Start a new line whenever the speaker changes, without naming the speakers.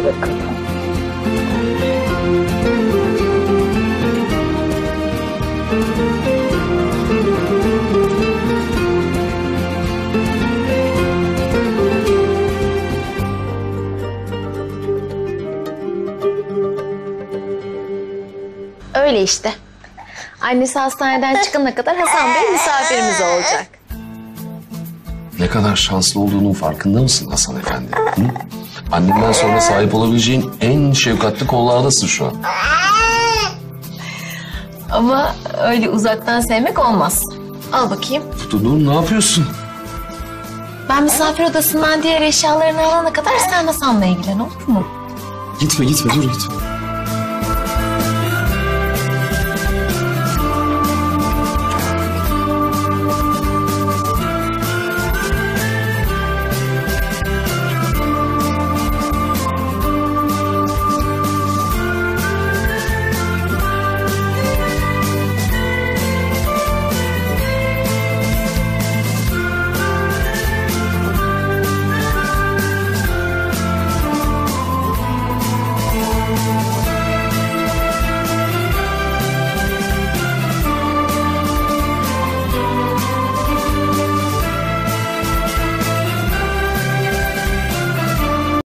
Öyle işte. Annesi hastaneden çıkana kadar Hasan Bey misafirimiz olacak.
Ne kadar şanslı olduğunun farkında mısın Hasan Efendi? Hı? Annemden sonra sahip olabileceğin en şefkatli kollardasın şu an.
Ama öyle uzaktan sevmek olmaz. Al bakayım.
Dur, ne yapıyorsun?
Ben misafir odasından diğer eşyalarını alana kadar sen Hasan'la ilgilen, olur mu?
Gitme, dur gitme.